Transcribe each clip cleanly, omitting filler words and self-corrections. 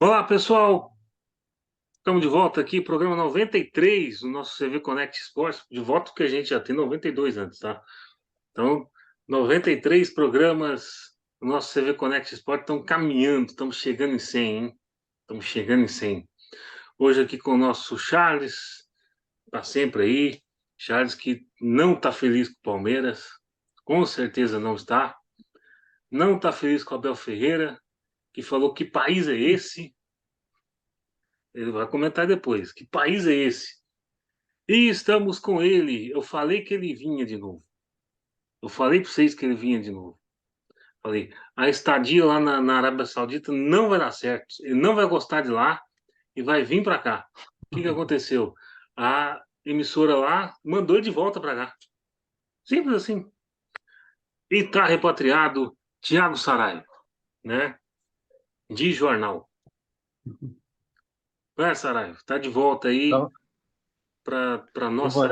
Olá, pessoal! Estamos de volta aqui, programa 93 do nosso CV Connect Sports. De volta porque a gente já tem 92 antes, tá? Então, 93 programas do nosso CV Connect Sports estão caminhando, estamos chegando em 100, hein? Estamos chegando em 100. Hoje aqui com o nosso Charles, tá sempre aí. Charles que não está feliz com o Palmeiras, com certeza não está. Não está feliz com o Abel Ferreira, que falou que país é esse? Ele vai comentar depois. Que país é esse? E estamos com ele. Eu falei que ele vinha de novo. Eu falei para vocês que ele vinha de novo. Falei, a estadia lá na Arábia Saudita não vai dar certo. Ele não vai gostar de lá e vai vir para cá. O que que aconteceu? A emissora lá mandou ele de volta para cá. Simples assim. E está repatriado Thiago Saraiva, né? De jornal. Né, Saraiva? Está de volta aí Então, para Giovanni, nossa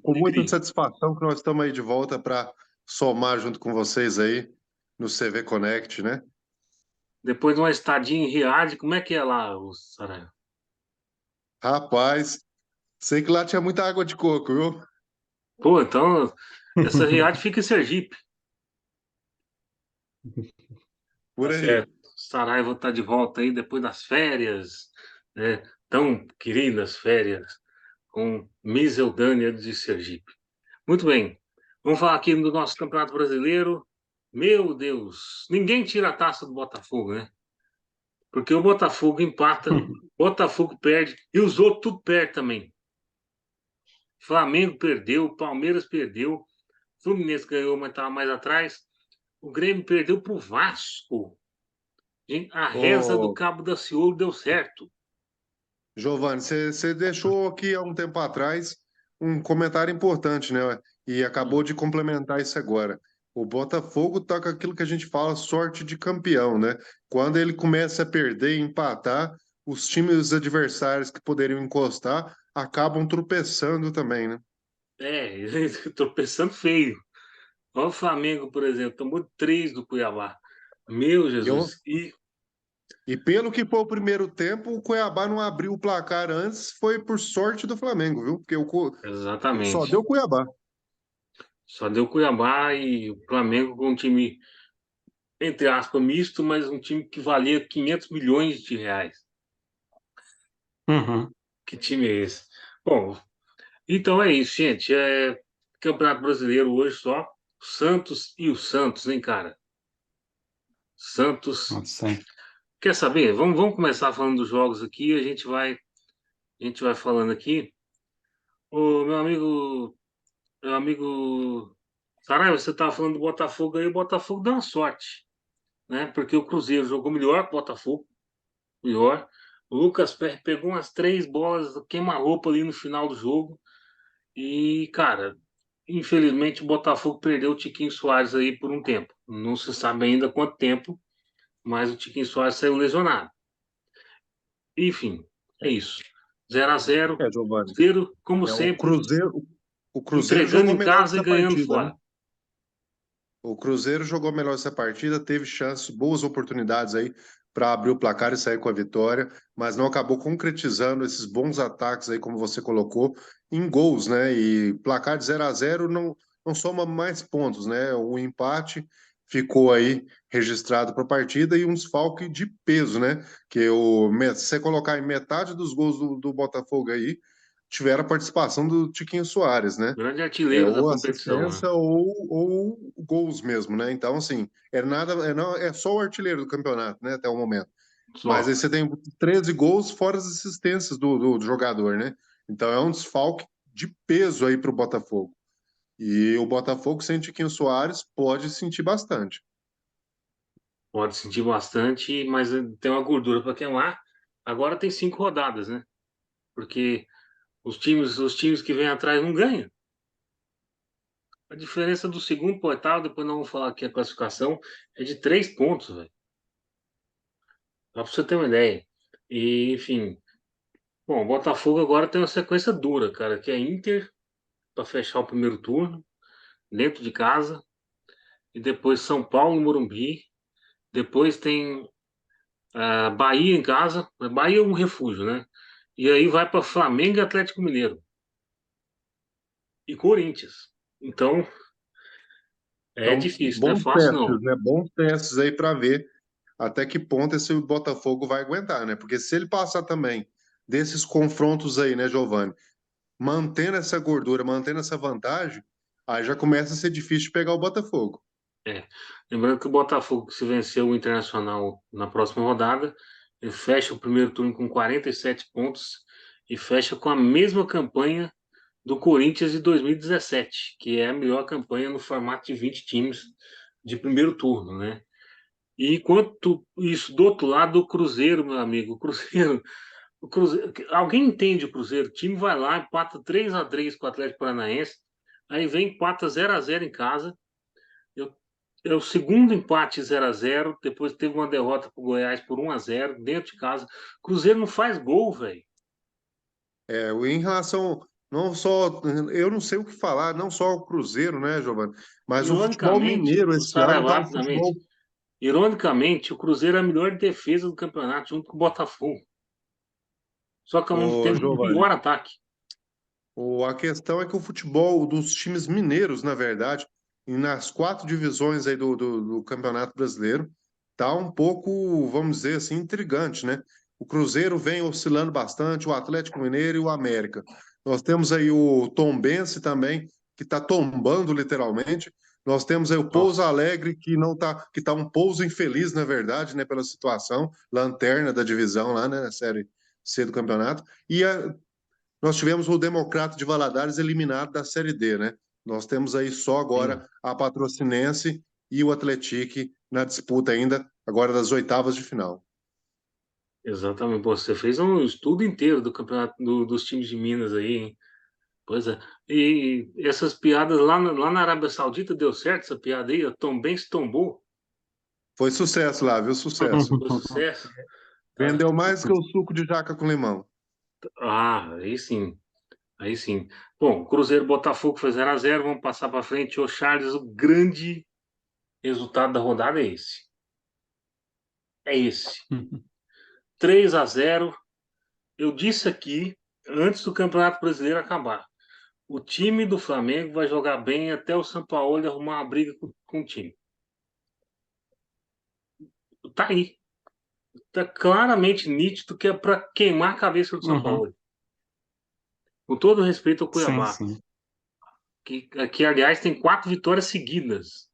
com muita alegria. satisfação que nós estamos aí de volta para somar junto com vocês aí no CV Connect, né? Depois de uma estadia em Riad, como é que é lá, o Saraiva? Rapaz, sei que lá tinha muita água de coco, viu? Pô, então essa Riad fica em Sergipe. Tá Por aí. certo. Saraiva está de volta aí depois das férias, né? Tão queridas férias com Miss Eudânia de Sergipe. Muito bem. Vamos falar aqui do nosso Campeonato Brasileiro. Meu Deus, ninguém tira a taça do Botafogo, né? Porque o Botafogo empata, Botafogo perde e os outros tudo perde também. Flamengo perdeu, Palmeiras perdeu, Fluminense ganhou, mas estava mais atrás. O Grêmio perdeu para o Vasco. Gente, a reza do Ô, Cabo da Ciolo deu certo. Giovanni, você deixou aqui há um tempo atrás um comentário importante, né? E acabou de complementar isso agora. O Botafogo tá com aquilo que a gente fala, sorte de campeão, né? Quando ele começa a perder e empatar, os times adversários que poderiam encostar acabam tropeçando também, né? É, tropeçando feio. Olha o Flamengo, por exemplo, tomou 3 do Cuiabá. Meu Eu, Jesus. E, e pelo que foi o primeiro tempo, o Cuiabá não abriu o placar antes, foi por sorte do Flamengo, viu? Porque só exatamente. deu Cuiabá. Só deu Cuiabá e o Flamengo com um time, entre aspas, misto, mas um time que valia 500 milhões de reais. Uhum. Que time é esse? Bom, então é isso, gente. É Campeonato Brasileiro hoje só. O Santos e o Santos, hein, cara? Santos. Nossa, Quer saber? Vamos começar falando dos jogos aqui. A gente vai falando aqui. Ô, meu amigo Saraiva, você estava falando do Botafogo aí. O Botafogo deu uma sorte, né? Porque o Cruzeiro jogou melhor que o Botafogo, melhor. O Lucas Perry pegou umas 3 bolas queima-roupa ali no final do jogo. E, cara, infelizmente o Botafogo perdeu o Tiquinho Soares aí por um tempo. Não se sabe ainda quanto tempo, mas o Tiquinho Soares saiu lesionado. Enfim, é isso. 0-0, Giovanni. Cruzeiro, como É, o sempre, Cruzeiro, o Cruzeiro entregando jogou em melhor casa e essa ganhando partida, né? fora. O Cruzeiro jogou melhor essa partida, teve chances, boas oportunidades aí para abrir o placar e sair com a vitória, mas não acabou concretizando esses bons ataques aí, como você colocou, em gols, né? E placar de 0-0 não soma mais pontos, né? O empate ficou aí registrado para a partida e um desfalque de peso, né? Se você colocar em metade dos gols do Botafogo aí, tiveram a participação do Tiquinho Soares, né? Grande artilheiro da Ou competição, né? assistência ou gols mesmo, né? Então, assim, é só o artilheiro do campeonato, né? Até o momento. Mas aí Só. você tem 13 gols fora as assistências do jogador, né? Então é um desfalque de peso aí para o Botafogo. E o Botafogo sem Tiquinho Soares pode sentir bastante. Pode sentir bastante, mas tem uma gordura para queimar. Agora tem 5 rodadas, né? Porque os times que vêm atrás não ganham. A diferença do segundo para o oitavo, depois nós vamos falar aqui a classificação, é de 3 pontos, velho. Só para você ter uma ideia. E, enfim, bom, o Botafogo agora tem uma sequência dura, cara, que é Inter para fechar o primeiro turno, dentro de casa, e depois São Paulo, Morumbi, depois tem Bahia em casa. Bahia é um refúgio, né? E aí vai para Flamengo e Atlético Mineiro. E Corinthians. Então, é Então, difícil, não é fácil, não. bons testes aí para ver até que ponto esse Botafogo vai aguentar, né? Porque se ele passar também desses confrontos aí, né, Giovanni, mantendo essa gordura, mantendo essa vantagem, aí já começa a ser difícil de pegar o Botafogo. É. Lembrando que o Botafogo, se vencer o Internacional na próxima rodada, ele fecha o primeiro turno com 47 pontos e fecha com a mesma campanha do Corinthians de 2017, que é a melhor campanha no formato de 20 times de primeiro turno, né? E enquanto isso, do outro lado, o Cruzeiro, meu amigo, o Cruzeiro, alguém entende o Cruzeiro? O time vai lá, empata 3-3 com o Atlético Paranaense, aí vem, empata 0-0 em casa. Eu, é o segundo empate 0-0. Depois teve uma derrota para o Goiás por 1-0 dentro de casa. Cruzeiro não faz gol, velho. Em relação, não só, eu não sei o que falar, não só o Cruzeiro, né, Giovanni, mas o futebol Ironicamente, mineiro o esse ano tá Saravá, um futebol. ironicamente, o Cruzeiro é a melhor defesa do campeonato, junto com o Botafogo. Só que ao mesmo Ô, tempo o Giovanni, pior ataque. a questão é que o futebol dos times mineiros, na verdade, e nas quatro divisões aí do Campeonato Brasileiro, tá um pouco, vamos dizer assim, intrigante, né? O Cruzeiro vem oscilando bastante, o Atlético Mineiro e o América. Nós temos aí o Tombense também, que está tombando literalmente. Nós temos aí o Pouso Nossa, Alegre, que não tá, que tá um pouso infeliz, na verdade, né, pela situação, lanterna da divisão lá, né, na Série C do campeonato. Nós tivemos o Democrata de Valadares eliminado da Série D, né? Nós temos aí só sim, agora a Patrocinense e o Atlético na disputa ainda, agora das oitavas de final. exatamente. Pô, você fez um estudo inteiro do campeonato dos times de Minas aí, hein? Pois é. E essas piadas lá na Arábia Saudita deu certo, essa piada aí? A Tom Benz tombou, Foi sucesso lá, viu? Sucesso. foi sucesso. Ah, Vendeu mais que o suco de jaca com limão. aí sim. Aí sim. Bom, Cruzeiro Botafogo foi 0-0. Vamos passar para frente. Ô Charles, o grande resultado da rodada é esse. É esse. 3-0. Eu disse aqui, antes do Campeonato Brasileiro acabar. O time do Flamengo vai jogar bem até o Sampaoli arrumar uma briga com o time. Tá aí. Tá claramente nítido que é para queimar a cabeça do Uhum. Sampaoli. Com todo respeito ao Sim, Cuiabá, sim. que aliás tem 4 vitórias seguidas.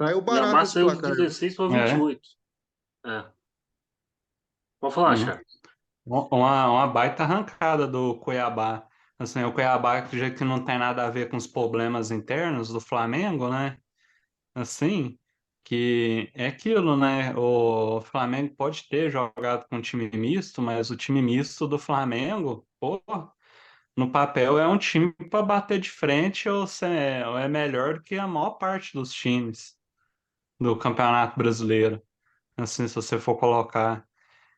Saiu O Cuiabá barato esse saiu de placar, viu? 16 para É. 28. É. Pode falar, Uhum. Charles. Uma baita arrancada do Cuiabá. Assim, o Cuiabá, já que não tem nada a ver com os problemas internos do Flamengo, né? Assim, que é aquilo, né? O Flamengo pode ter jogado com um time misto, mas o time misto do Flamengo, pô, no papel é um time para bater de frente ou é melhor do que a maior parte dos times do Campeonato Brasileiro. Assim, se você for colocar.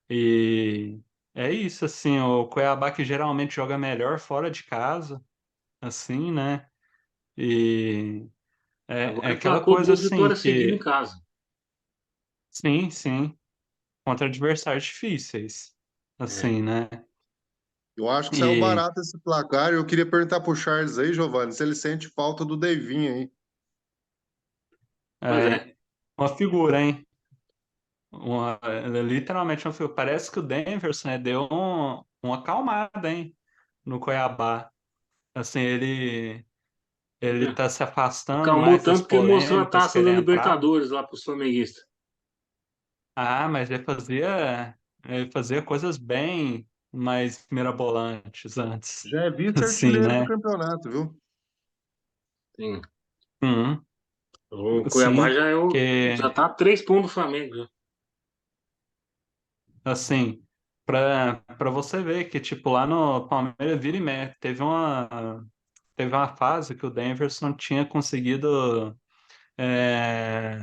E é isso, assim, o Cuiabá que geralmente joga melhor fora de casa, assim, né? E é Agora aquela emplacou coisa duas assim vitórias seguidas em que, casa. sim, sim, contra adversários difíceis, É. assim, né? Eu acho que saiu E barato esse placar. Eu queria perguntar pro Charles aí, Giovanni, se ele sente falta do Devinho aí. Pois é é. uma figura, hein? Literalmente uma figura. Parece que o Denverson, né, deu uma acalmada, hein? No Cuiabá. Assim, ele É. tá se afastando Acalmou mais das tanto que ele mostrou a polêmicas que taça ele da entrava. Libertadores lá para os flamenguistas. Ah, mas ele fazia coisas bem mais mirabolantes antes. Já é Assim, vice-artilheiro do né? campeonato, viu? Sim. Uhum. O Cuiabá Sim, já que tá a 3 pontos do Flamengo. Já. assim, para você ver que tipo lá no Palmeiras vira e mexe, teve uma fase que o Daverson tinha conseguido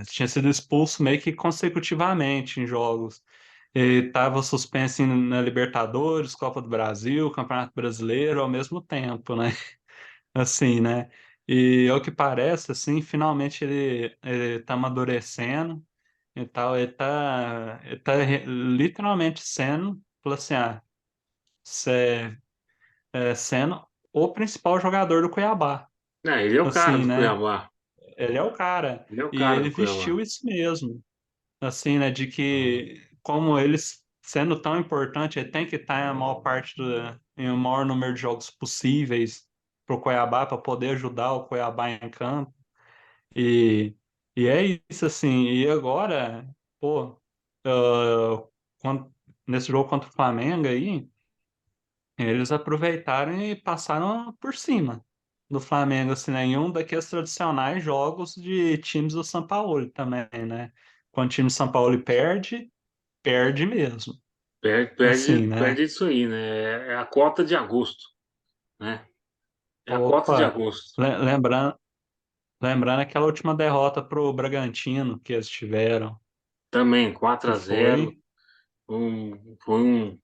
tinha sido expulso meio que consecutivamente em jogos. Ele estava suspenso na Libertadores, Copa do Brasil, Campeonato Brasileiro ao mesmo tempo, né? Assim, né? E ao que parece, assim, finalmente ele tá amadurecendo e tal. Literalmente sendo, falou assim, cê- sendo o principal jogador do Cuiabá, Ele é o cara assim, do né? Cuiabá. Ele é o cara. Ele é o E cara ele do Cuiabá. vestiu isso mesmo, assim, né? De Uhum. que, como eles sendo tão importante, ele tem que estar em a maior parte em o maior número de jogos possíveis para o Cuiabá, para poder ajudar o Cuiabá em campo. E, e é isso, assim. E agora, pô, ah, nesse jogo contra o Flamengo aí, eles aproveitaram e passaram por cima do Flamengo, assim, né? Em um daqueles tradicionais jogos de times do São Paulo também, né? Quando o time do São Paulo perde, perde mesmo. Perde, Assim, né? perde isso aí, né? É a cota de agosto, né? É a cota de Opa, agosto. lembrando, lembrando aquela última derrota pro Bragantino que eles tiveram, Também, quatro que a zero. foi. Foi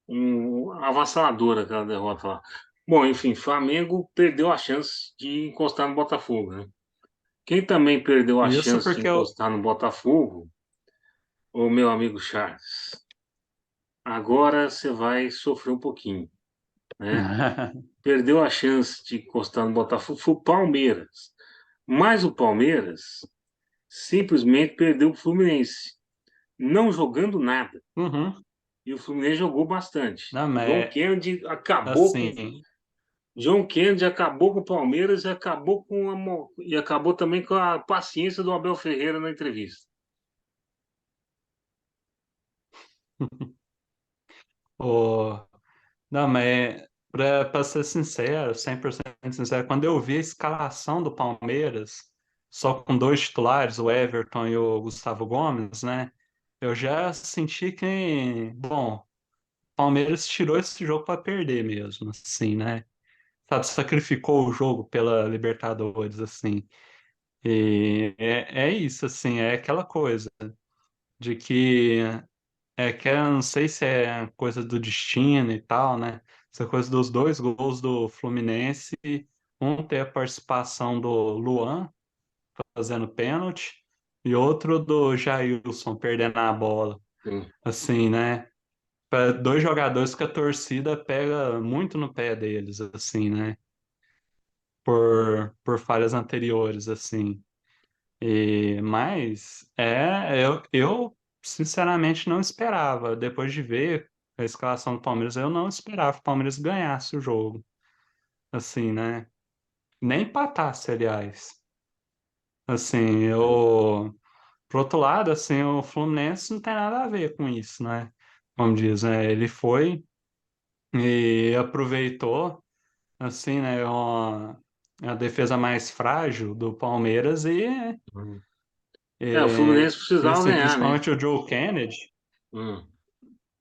um avassalador aquela derrota lá. Bom, enfim, Flamengo perdeu a chance de encostar no Botafogo, né? Quem também perdeu a Isso chance de porque eu. encostar no Botafogo, o meu amigo Charles. Agora você vai sofrer um pouquinho, né? Perdeu a chance de encostar no Botafogo foi o Palmeiras. Mas o Palmeiras simplesmente perdeu o Fluminense, não jogando nada. Uhum. E o Fluminense jogou bastante. Não, mas assim, John Kennedy acabou com o Palmeiras e e acabou também com a paciência do Abel Ferreira na entrevista. o. Não, mas pra ser sincero, 100% sincero, quando eu vi a escalação do Palmeiras, só com dois titulares, o Everton e o Gustavo Gomes, né? Eu já senti que, bom, o Palmeiras tirou esse jogo para perder mesmo, assim, né? Sabe, sacrificou o jogo pela Libertadores, assim. E é isso, assim, é aquela coisa de que eu não sei se é coisa do destino e tal, né? Essa coisa dos dois gols do Fluminense, um ter a participação do Luan fazendo pênalti e outro do Jailson perdendo a bola. Sim. Assim, né? Para dois jogadores que a torcida pega muito no pé deles, assim, né? Por falhas anteriores, assim. Mas eu sinceramente não esperava. Depois de ver a escalação do Palmeiras, eu não esperava que o Palmeiras ganhasse o jogo. Assim, né? Nem empatasse, aliás. Assim, por outro lado, assim, o Fluminense não tem nada a ver com isso, né? Como diz, né? Ele foi e aproveitou, assim, né? A defesa mais frágil do Palmeiras O Fluminense e precisava assim, ganhar, né? principalmente o Joe Kennedy. Hum.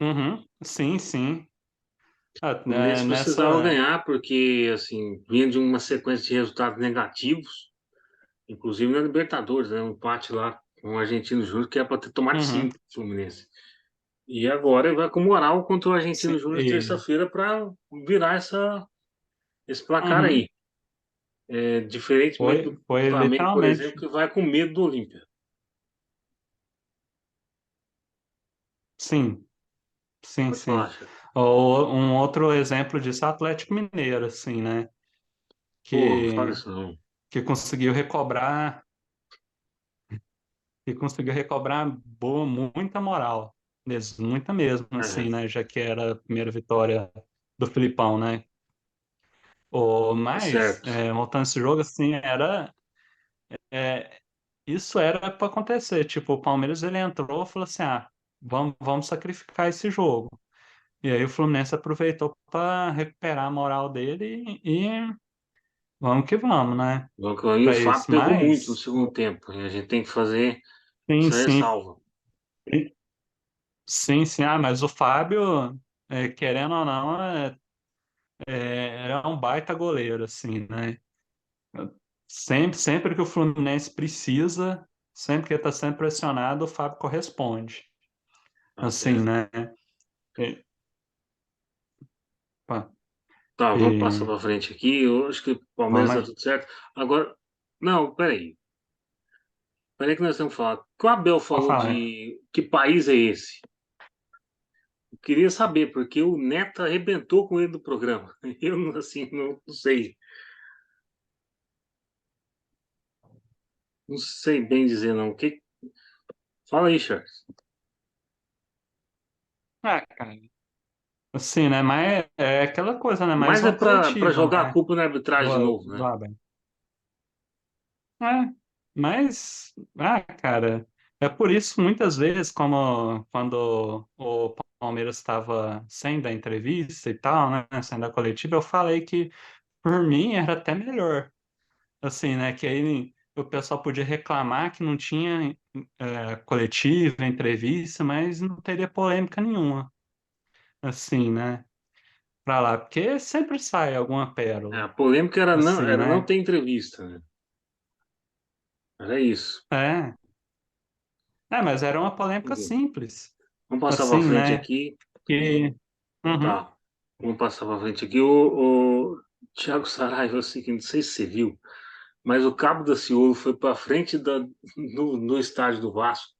Uhum, sim, sim. O Fluminense precisava Nessa. ganhar porque, assim, vinha de uma sequência de resultados negativos, inclusive na Libertadores, né? Um empate lá com o Argentino Júnior que é para ter tomado Uhum, cinco, o Fluminense. E agora ele vai com moral contra o Argentino sim, Júnior terça-feira para virar esse placar uhum, aí. Diferentemente do foi Flamengo, por exemplo, literalmente. que vai com medo do Olímpia. Sim, sim, Pode falar, sim. Chico. Um outro exemplo disso é o Atlético Mineiro, assim, né? Pô, não fala Que, isso não. que conseguiu recobrar, que conseguiu recobrar muita moral, mesmo, muita mesmo, É, assim, né? Já que era a primeira vitória do Filipão, né? tá Mas, certo. voltando a esse jogo, assim, é, isso era para acontecer. Tipo, o Palmeiras ele entrou e falou assim: vamos sacrificar esse jogo. E aí o Fluminense aproveitou para recuperar a moral dele e vamos que vamos, né? E o Para Fábio isso. pegou muito no Mas, segundo tempo. E a gente tem que fazer sim, essa sim. ressalva. Sim, sim. Mas o Fábio, querendo ou não, é um baita goleiro, assim, né? Sempre que o Fluminense precisa, sempre que ele está sendo pressionado, o Fábio corresponde. Tá Assim, certo. né? E, pá, Tá, vamos passar e para frente aqui. Eu acho que o Palmeiras tá vamos. tudo certo. Agora, não, peraí. Peraí que nós estamos falando. O Abel Pode falou falar. de que país é esse? Eu queria saber, porque o Neto arrebentou com ele do programa. Eu, assim, não sei. Não sei bem dizer, não. Fala aí, Charles. Ah, cara. Assim, né? Mas é aquela coisa, né? Mais Mas é uma para coletiva, jogar a né? culpa na arbitragem de novo, Do né? Abel. É, mas, cara, é por isso muitas vezes, como quando o Palmeiras estava sem dar entrevista e tal, né, sem dar coletiva, eu falei que por mim era até melhor, assim, né, que aí o pessoal podia reclamar que não tinha coletiva, entrevista, mas não teria polêmica nenhuma, assim, né, pra lá, porque sempre sai alguma É, pérola, a polêmica assim, era não né, ter entrevista, né? Era isso. é, mas era uma polêmica simples. Vamos passar para Assim, frente né? aqui. Que. Uhum. Tá. Vamos passar para frente aqui. O Thiago Saraiva, eu sei que não sei se você viu, mas o Cabo da Ciolo foi para frente no estádio do Vasco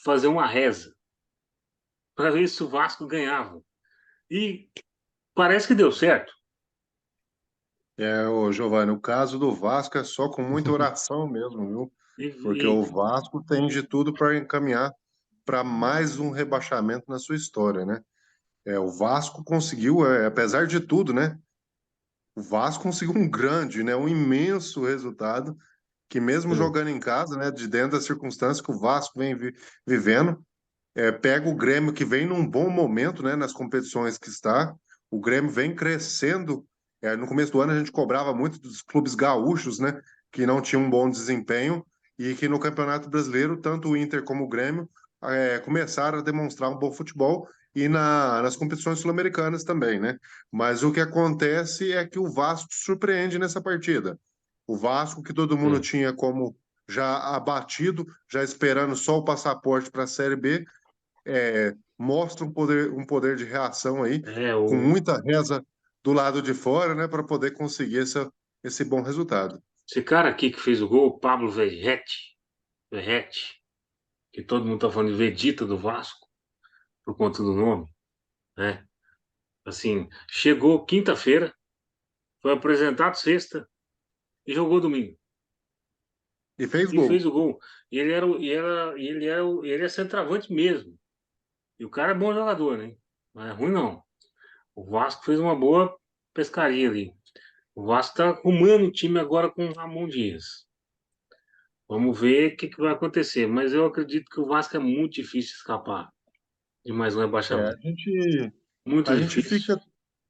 fazer uma reza para ver se o Vasco ganhava. E parece que deu certo. Ô, Giovanni, o caso do Vasco é só com muita oração mesmo, viu? E, Porque e o Vasco tem de tudo para encaminhar para mais um rebaixamento na sua história, né? O Vasco conseguiu, apesar de tudo, né? O Vasco conseguiu um grande, né? Um imenso resultado que mesmo jogando em casa, né? De dentro das circunstâncias que o Vasco vem vivendo, pega o Grêmio que vem num bom momento, né? Nas competições que está, o Grêmio vem crescendo. No começo do ano a gente cobrava muito dos clubes gaúchos, né? Que não tinham um bom desempenho e que no Campeonato Brasileiro tanto o Inter como o Grêmio começaram a demonstrar um bom futebol e nas competições sul-americanas também, né? Mas o que acontece é que o Vasco surpreende nessa partida. O Vasco, que todo mundo é, tinha como já abatido, já esperando só o passaporte para a Série B, mostra um poder de reação aí, é, com o, muita reza do lado de fora, né, para poder conseguir esse bom resultado. esse cara aqui que fez o gol, o Pablo Verratti, que todo mundo tá falando de Vegeta do Vasco, por conta do nome, né? Assim, chegou quinta-feira, foi apresentado sexta e jogou domingo. E fez E gol. fez o gol. E ele era, ele é centroavante mesmo. E o cara é bom jogador, né? Não é ruim, não. O Vasco fez uma boa pescaria ali. O Vasco tá arrumando o time agora com o Ramon Dias. Vamos ver o que vai acontecer. Mas eu acredito que o Vasco é muito difícil escapar de mais um A rebaixamento. gente, Muito a gente difícil. fica,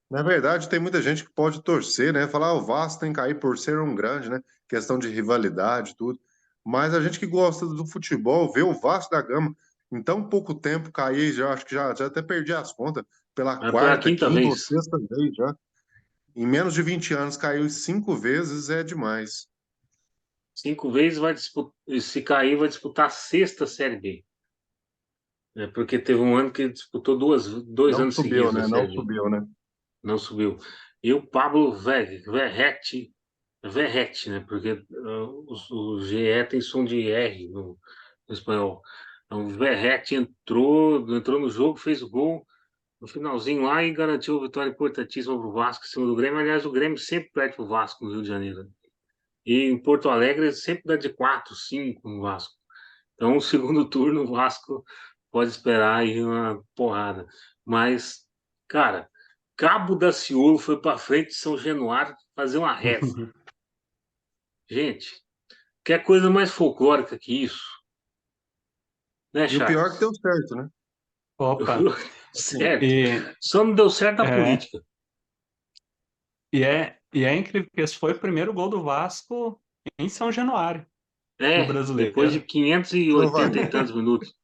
na verdade, tem muita gente que pode torcer, né? Falar, o Vasco tem que cair por ser um grande, né? Questão de rivalidade, tudo. Mas a gente que gosta do futebol, vê o Vasco da Gama em tão pouco tempo cair, já acho que já até perdi as contas, pela É pela quarta, quinta quinta ou vez. sexta vez já. Em menos de 20 anos caiu 5 vezes, é demais. 5 vezes vai disputar. Se cair, vai disputar a sexta Série B. Né? Porque teve um ano que disputou 2 anos Não subiu, seguidos a né? Não Série B. subiu, né? Não subiu. E o Pablo Verratti, né? Porque o GE tem som de R no espanhol. Então, o Verratti entrou no jogo, fez o gol no finalzinho lá e garantiu a vitória importantíssima para o Vasco em cima do Grêmio. Aliás, o Grêmio sempre perde para o Vasco no Rio de Janeiro, né? E em Porto Alegre sempre dá de 4, 5 no Vasco. Então, o segundo turno, o Vasco pode esperar aí uma porrada. Mas, cara, Cabo da Ciolo foi para frente de São Januário fazer uma reza. Gente, que coisa mais folclórica que isso, né, E o pior é que deu Charles? certo, né? Opa. Assim, Certo. E Só não deu certo a é, política. e é incrível que esse foi o primeiro gol do Vasco em São Januário, no Depois de Brasileiro. 580 e Giovanni, tantos minutos.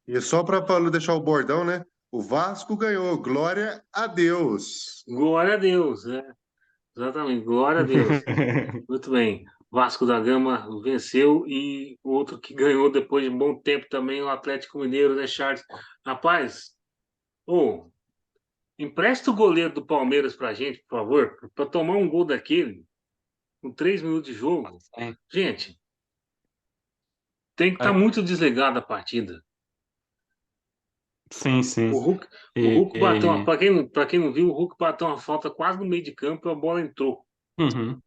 e só para deixar o bordão, né? O Vasco ganhou. Glória a Deus. Glória a Deus, né? Exatamente, glória a Deus. Muito bem. Vasco da Gama venceu e o outro que ganhou depois de um bom tempo também, o Atlético Mineiro, né, Charles? Rapaz, ô, empresta o goleiro do Palmeiras pra gente, por favor, para tomar um gol daquele com 3 minutos de jogo. Sim. Gente, tem que estar É, muito desligado da partida. sim, sim. O E, Hulk bateu uma. e- Para quem não viu, o Hulk bateu uma falta quase no meio de campo e a bola entrou. uhum,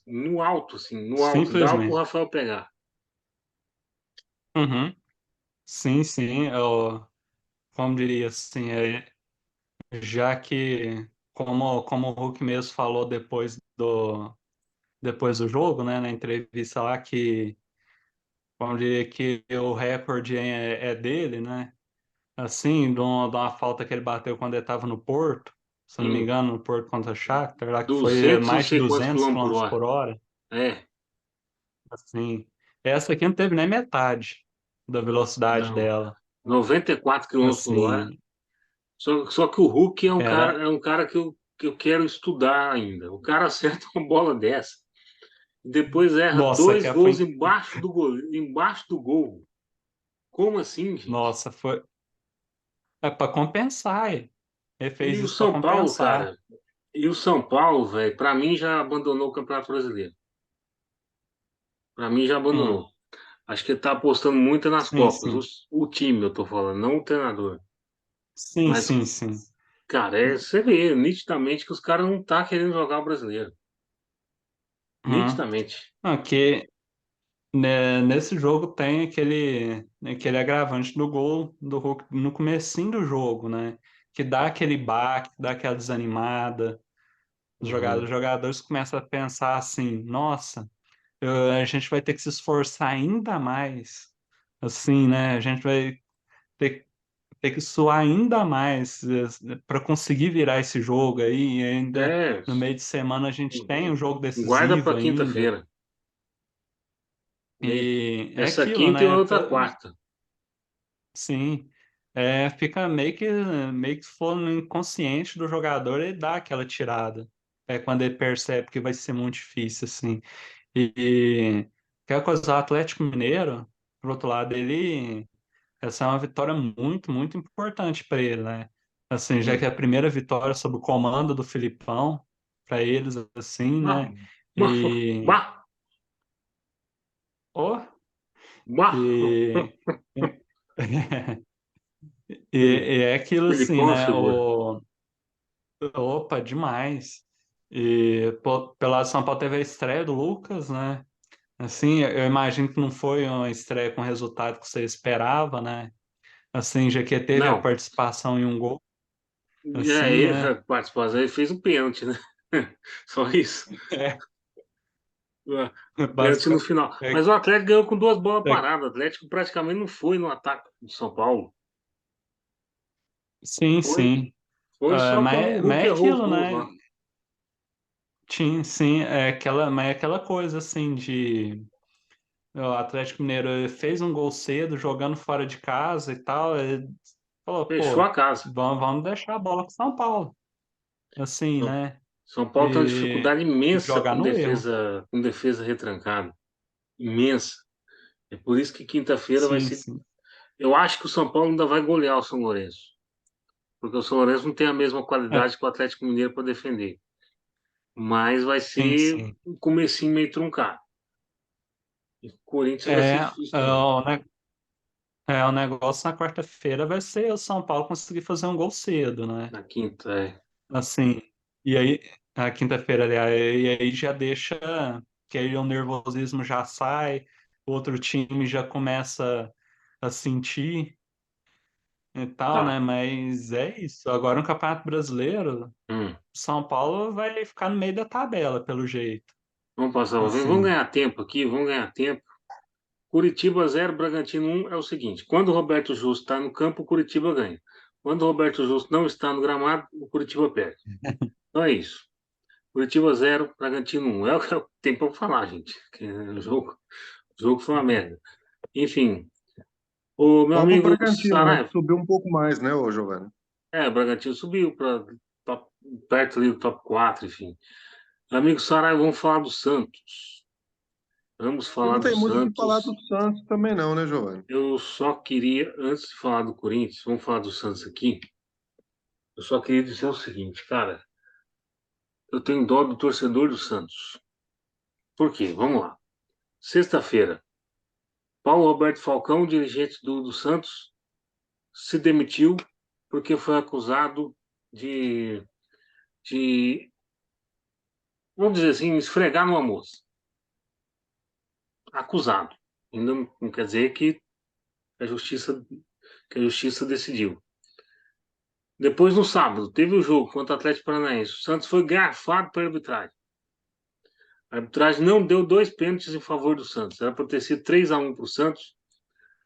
No alto, assim, no alto. Dava pro simplesmente. Rafael pegar. Uhum, sim, sim. Como diria assim, já que, como o Hulk mesmo falou depois do jogo, né, na entrevista lá, que, vamos dizer que o recorde é dele, né? Assim, de uma falta que ele bateu quando ele estava no Porto, se eu não me Hum, engano, no Porto contra o Shakhtar, lá que foi 200, não mais de sei quantos 200 quilômetros por quilômetros hora. por hora, É, assim. Essa aqui não teve nem metade da velocidade não. dela, 94 quilômetros por hora. assim, Só que o Hulk era... é um cara que eu quero estudar ainda. O cara acerta uma bola dessa. Depois erra Nossa, dois que gols foi... embaixo do gol. Como assim, gente? Nossa, foi... É para compensar, ele E fez o isso para São Paulo, compensar. cara, e o São Paulo, velho, pra mim já abandonou o Campeonato Brasileiro. Pra mim já Hum, abandonou. Acho que ele tá apostando muito nas sim, Copas. sim. O time, eu tô falando, não o treinador. Sim, Mas, sim, sim. cara, você vê nitidamente que os caras não tá querendo jogar o brasileiro. Hum. Nitidamente. Aqui, né, nesse jogo tem aquele agravante do gol do Hulk no comecinho do jogo, né? Que dá aquele baque, dá aquela desanimada. Uhum. Os jogadores começam a pensar assim, nossa, a gente vai ter que se esforçar ainda mais. Assim, né? A gente vai ter, ter que suar ainda mais para conseguir virar esse jogo aí. E ainda É, no meio de semana a gente tem um jogo guarda decisivo pra ainda. quinta-feira. E é Essa aquilo, quinta e né? outra quarta. Sim, fica meio que for no inconsciente do jogador ele dá aquela tirada. É quando ele percebe que vai ser muito difícil, assim. E quer coisa, o Atlético Mineiro, por outro lado, essa é uma vitória muito, muito importante para ele, né? Assim, já que Hum. é a primeira vitória sob o comando do Filipão, para eles, assim, Bah, né? bah, E, bah, oh, bah. e, Fili- e é aquilo assim, Filipão é uma né? figura. Opa, demais. E pô, pelo lado de São Paulo teve a estreia do Lucas, né? Assim, eu imagino que não foi uma estreia com o resultado que você esperava, né? Assim, já que teve a Não, participação em um gol, é, assim, ele né? participou, ele fez um pênalti, né? Só isso. É, Pênalti no basicamente. final. É, Mas o Atlético ganhou com duas bolas é, paradas. O Atlético praticamente não foi no ataque do São Paulo. sim, Foi, sim. foi só quando o Mas Hulk é errou os aquilo, gols né? lá. Sim, mas é aquela coisa assim de o Atlético Mineiro fez um gol cedo, jogando fora de casa e tal. Falou, Fechou a pô, casa. vamos deixar a bola com São Paulo, assim, São né? São Paulo tem uma E dificuldade imensa jogar no erro. com defesa retrancada. Imensa. É por isso que quinta-feira vai Sim, ser. sim. Eu acho que o São Paulo ainda vai golear o São Lourenço. Porque o São Lourenço não tem a mesma É, qualidade que o Atlético Mineiro para defender. Mas vai sim, ser sim. um comecinho meio truncado. E o Corinthians vai ser É, difícil também. o negócio na quarta-feira vai ser o São Paulo conseguir fazer um gol cedo, né? Na quinta, é. Assim, e aí, a quinta-feira, aliás, e aí já deixa, que aí o nervosismo já sai, o outro time já começa a sentir e tal, Tá. né? Mas é isso. Agora no Campeonato Brasileiro, Hum. São Paulo vai ficar no meio da tabela, pelo jeito. Vamos passar. Vamos Assim, ganhar tempo aqui, vamos ganhar tempo. Curitiba 0, Bragantino 1 é o seguinte: quando o Roberto Justo está no campo, o Curitiba ganha. Quando o Roberto Justo não está no gramado, o Curitiba perde. Então é isso. Curitiba 0, Bragantino 1. É o que tem para falar, gente. O jogo foi uma merda. Enfim, o meu Bom pro amigo Bragantino, né? Que Saraiva, subiu um pouco mais, né, ô Giovanni? o Bragantino subiu para perto ali do top 4, enfim. Amigo Saraiva, vamos falar do Santos. Vamos E falar não do tem muito o que falar Santos. do Santos também não, né, Giovanni? Eu só queria, antes de falar do Corinthians, vamos falar do Santos aqui. Eu só queria dizer o seguinte, cara. Eu tenho dó do torcedor do Santos. Por quê? Vamos lá. Sexta-feira, Paulo Roberto Falcão, dirigente do Santos, se demitiu porque foi acusado de, vamos dizer assim, esfregar numa moça. Acusado. Ainda não quer dizer que a justiça decidiu. Depois, no sábado, teve o jogo contra o Atlético Paranaense. O Santos foi garfado pela arbitragem. A arbitragem não deu 2 pênaltis em favor do Santos. Era para ter sido 3-1 para o Santos,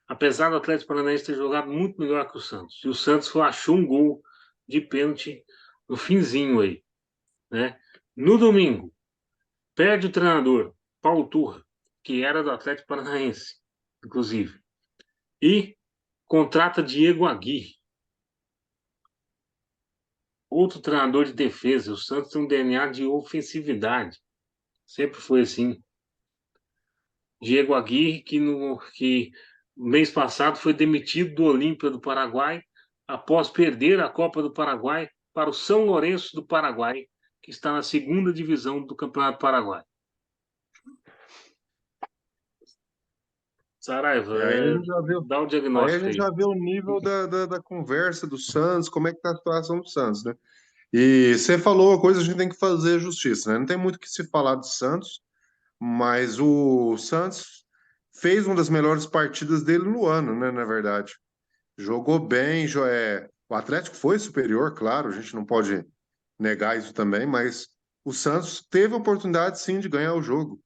apesar do Atlético Paranaense ter jogado muito melhor que o Santos. E o Santos achou um gol de pênalti no finzinho aí, né? No domingo, perde o treinador, Paulo Turra, que era do Atlético Paranaense, inclusive, e contrata Diego Aguirre, outro treinador de defesa. O Santos tem um DNA de ofensividade. Sempre foi assim. Diego Aguirre, que mês passado foi demitido do Olímpia do Paraguai após perder a Copa do Paraguai para o São Lourenço do Paraguai, que está na segunda divisão do Campeonato Paraguai. Saraiva, Aí a gente já vê, dá o aí a diagnóstico gente aí. já vê o nível da conversa do Santos, como é que tá a situação do Santos, né? E você falou uma coisa, a gente tem que fazer justiça, né? Não tem muito o que se falar do Santos, mas o Santos fez uma das melhores partidas dele no ano, né? Na verdade. Jogou bem, o Atlético foi superior, claro, a gente não pode negar isso também, mas o Santos teve a oportunidade sim de ganhar o jogo.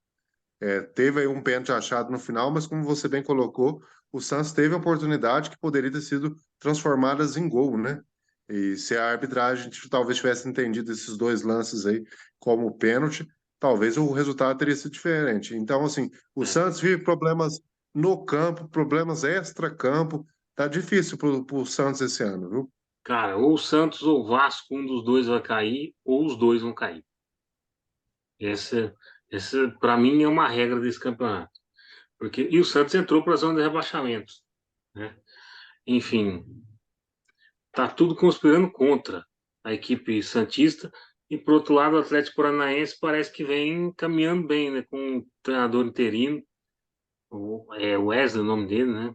Teve aí um pênalti achado no final, mas como você bem colocou, o Santos teve a oportunidade que poderia ter sido transformadas em gol, né? E se a arbitragem talvez tivesse entendido esses dois lances aí como pênalti, talvez o resultado teria sido diferente. Então, assim, o É. Santos vive problemas no campo, problemas extra-campo. Tá difícil pro Santos esse ano, viu? Cara, ou o Santos ou o Vasco, um dos dois vai cair, ou os dois vão cair. Essa para mim, é uma regra desse campeonato. E o Santos entrou para a zona de rebaixamento, né? Enfim, tá tudo conspirando contra a equipe santista. E por outro lado, o Atlético Paranaense parece que vem caminhando bem, né? Com um treinador interino, o Wesley, o nome dele, né?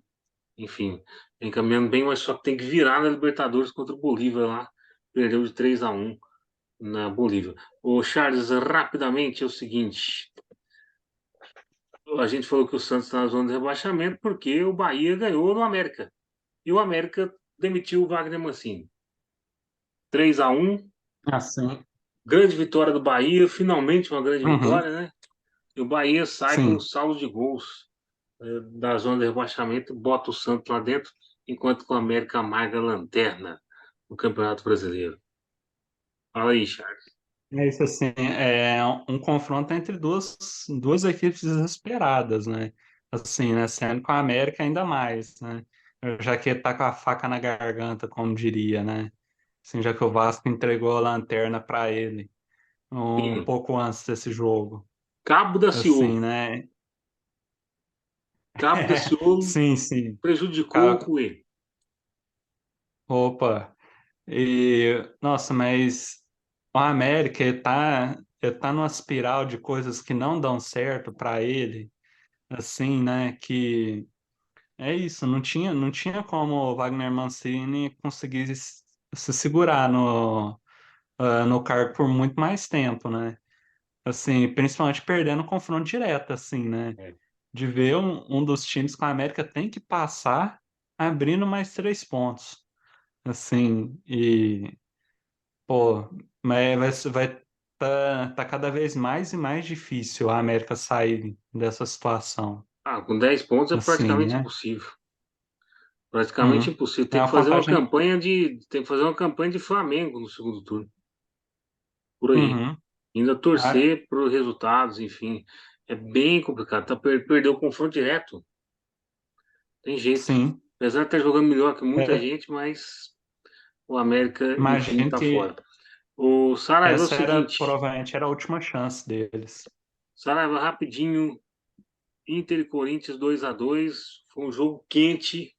Enfim, vem caminhando bem, mas só que tem que virar na Libertadores contra o Bolívar lá. Perdeu de 3-1 na Bolívia. O Charles, rapidamente, é o seguinte: a gente falou que o Santos está na zona de rebaixamento porque o Bahia ganhou no América. E o América demitiu o Wagner Mancini. 3-1, Assim. grande vitória do Bahia, finalmente uma grande Uhum. vitória, né? E o Bahia sai com o Sim. saldo de gols da zona de rebaixamento, bota o Santos lá dentro, enquanto que o América amarga a lanterna no Campeonato Brasileiro. Fala aí, Charles. É isso assim, é um confronto entre duas equipes desesperadas, né? Assim, né? Sendo com a América ainda mais, né? Já que tá com a faca na garganta, como diria, né? Assim, já que o Vasco entregou a lanterna para ele um Sim. pouco antes desse jogo. Cabo da Assim, Ciolo. né? Cabo da Ciolo Sim, sim. prejudicou o Ca- Coelho. Opa. E, nossa, mas o América ele tá numa espiral de coisas que não dão certo para ele, assim, né? Que é isso, não tinha como o Wagner Mancini conseguir se segurar no cargo por muito mais tempo, né? Assim, principalmente perdendo o confronto direto, assim, né? É. De ver um dos times com a América tem que passar abrindo mais 3 pontos, assim, e pô, mas vai tá cada vez mais e mais difícil a América sair dessa situação. Com 10 pontos é Assim, praticamente né? impossível. Praticamente Uhum. impossível. É Tem que uma fazer uma contagem. campanha de Flamengo no segundo turno, por aí. Uhum. Ainda Ah, torcer por resultados, enfim. É bem complicado. Perdeu o confronto direto. Tem jeito. sim. Apesar de estar jogando melhor que muita É, gente, mas o América, enfim, imagino tá fora. que O Saraiva é o essa seguinte. provavelmente era a última chance deles. Saraiva, rapidinho. Inter e Corinthians 2-2. Foi um jogo quente,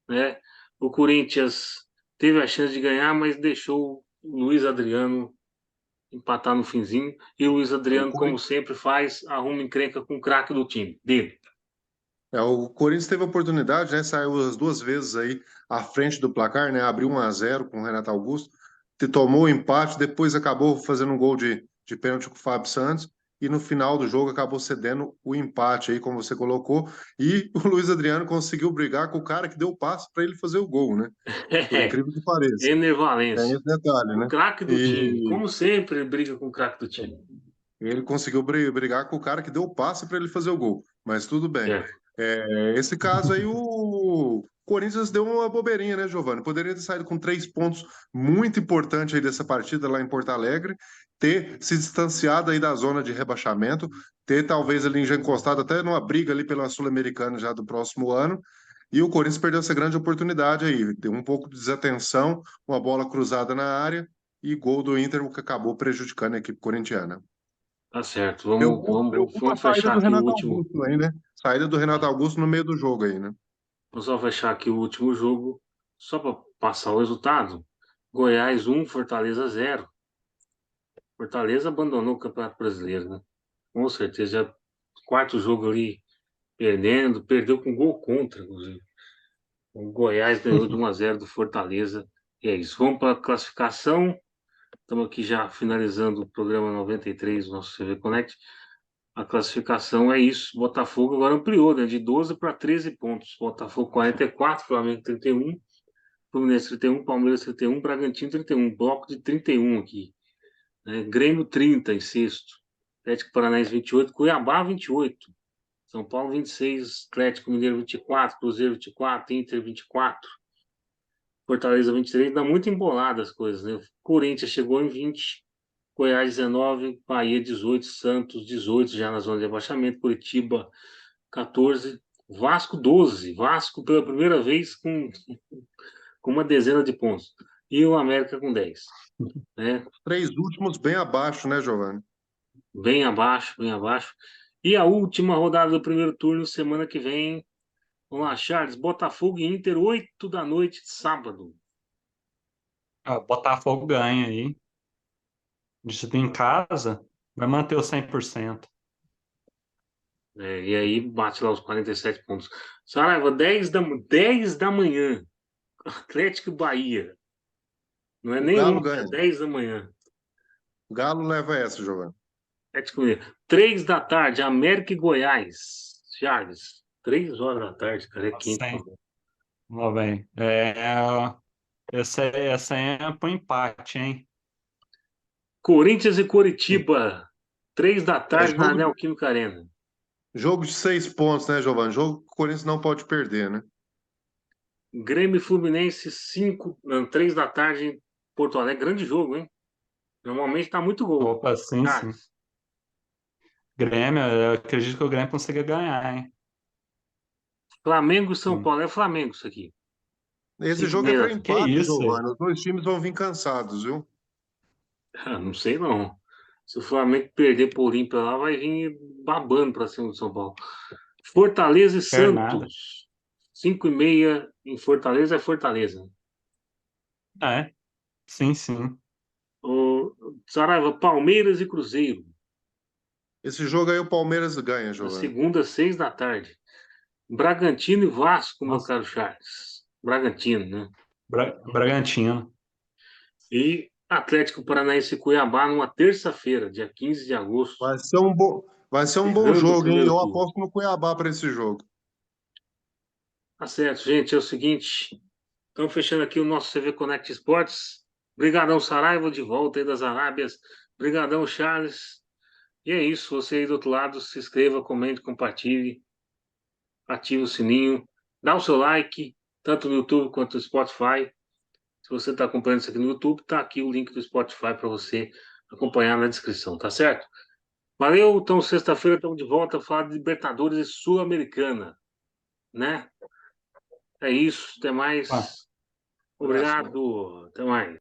né? O Corinthians teve a chance de ganhar, mas deixou o Luiz Adriano empatar no finzinho. E o Luiz O Adriano, como Curi- sempre faz, arruma encrenca com o craque do time, dele. O Corinthians teve a oportunidade, né? Saiu as duas vezes aí à frente do placar, né? Abriu 1-0 com o Renato Augusto, tomou o empate, depois acabou fazendo um gol de pênalti com o Fábio Santos, e no final do jogo acabou cedendo o empate aí, como você colocou, e o Luiz Adriano conseguiu brigar com o cara que deu o passe para ele fazer o gol, né? Por É, incrível que pareça. Ener Tem Valencia, esse detalhe, o né? craque do time. E Como sempre, ele briga com o craque do time. ele conseguiu brigar com o cara que deu o passe para ele fazer o gol, mas tudo bem. Certo. Esse caso aí, o Corinthians deu uma bobeirinha, né, Giovani? Poderia ter saído com 3 pontos muito importantes aí dessa partida lá em Porto Alegre, ter se distanciado aí da zona de rebaixamento, ter talvez ali já encostado até numa briga ali pela Sul-Americana já do próximo ano. E o Corinthians perdeu essa grande oportunidade aí, deu um pouco de desatenção, uma bola cruzada na área e gol do Inter, o que acabou prejudicando a equipe corintiana. Tá certo. Preocupa a Vamos saída fechar do aqui o Renato último. Augusto aí, né? Saída do Renato Augusto no meio do jogo aí, né? Vamos só fechar aqui o último jogo, só para passar o resultado. Goiás 1, Fortaleza 0. Fortaleza abandonou o Campeonato Brasileiro, né? Com certeza. Já quarto jogo ali perdendo, perdeu com gol contra, inclusive. O Goiás ganhou de 1-0 do Fortaleza. E é isso. Vamos para a classificação. Estamos aqui já finalizando o programa 93 do nosso CV Connect. A classificação é isso. Botafogo agora ampliou, né? De 12 para 13 pontos. Botafogo 44, Flamengo 31, Fluminense 31, Palmeiras 31, Bragantino 31. Bloco de 31 aqui, né? Grêmio 30 em sexto. Atlético Paranaense 28, Cuiabá 28. São Paulo 26, Atlético Mineiro 24, Cruzeiro 24, Inter 24, Fortaleza 23. Dá muito embolada as coisas, né? Corinthians chegou em 20, Goiás 19, Bahia 18, Santos 18, já na zona de rebaixamento, Curitiba 14, Vasco 12. Vasco pela primeira vez com uma dezena de pontos. E o América com 10, né? 3 últimos bem abaixo, né, Giovanni? Bem abaixo, bem abaixo. E a última rodada do primeiro turno, semana que vem. Vamos lá, Charles. Botafogo e Inter, 8 da noite de sábado. Botafogo ganha aí. Decidido em casa, vai manter o 100%. E aí bate lá os 47 pontos. Saraiva, 10 da manhã. Atlético e Bahia. Não é O nem Galo 11, é ganha. 10 da manhã. O Galo leva essa, Giovanni. Atlético Mineiro. 3 da tarde, América e Goiás. Charles, 3 horas da tarde, cara, é quente. Sem. Lá vem. Essa é pro empate, hein? Corinthians e Coritiba. 3 da É tarde na jogo, Neoquímica Arena. jogo de 6 pontos, né, Giovanni? Jogo que o Corinthians não pode perder, né? Grêmio e Fluminense, 3 da tarde em Porto Alegre. Grande jogo, hein? Normalmente tá muito gol. Opa, sim, sim. Charles. Grêmio, eu acredito que o Grêmio consiga ganhar, hein? Flamengo e São Sim. Paulo. É Flamengo isso aqui. Esse Cinco e jogo é meia da para tarde. Que empate, isso, velho? Giovanni. Os dois times vão vir cansados, viu? Não sei não. Se o Flamengo perder por Olímpia lá, vai vir babando para cima do São Paulo. Fortaleza e Quer nada. Santos. 5h30 em Fortaleza é Fortaleza. É, sim, sim. O Saraiva, Palmeiras e Cruzeiro. Esse jogo aí o Palmeiras ganha, Na Giovanni. segunda, 6 da tarde. Bragantino e Vasco, meu Nossa, caro Charles. Bragantino, né? Bragantino. E Atlético Paranaense e Cuiabá numa terça-feira, dia 15 de agosto. Vai ser um bom Encerrando o jogo, hein? primeiro Eu turno. aposto no Cuiabá para esse jogo. Tá certo, gente. É o seguinte. Estamos fechando aqui o nosso CV Connect Esportes. Obrigadão, Saraiva, de volta aí das Arábias. Obrigadão, Charles. E é isso. Você aí do outro lado, se inscreva, comente, compartilhe, ative o sininho, dá o seu like, tanto no YouTube quanto no Spotify. Se você está acompanhando isso aqui no YouTube, tá aqui o link do Spotify para você acompanhar na descrição, tá certo? Valeu, então sexta-feira estamos de volta a falar de Libertadores e Sul-Americana, né? É isso, até Ah, mais. Abraço. Obrigado, até mais.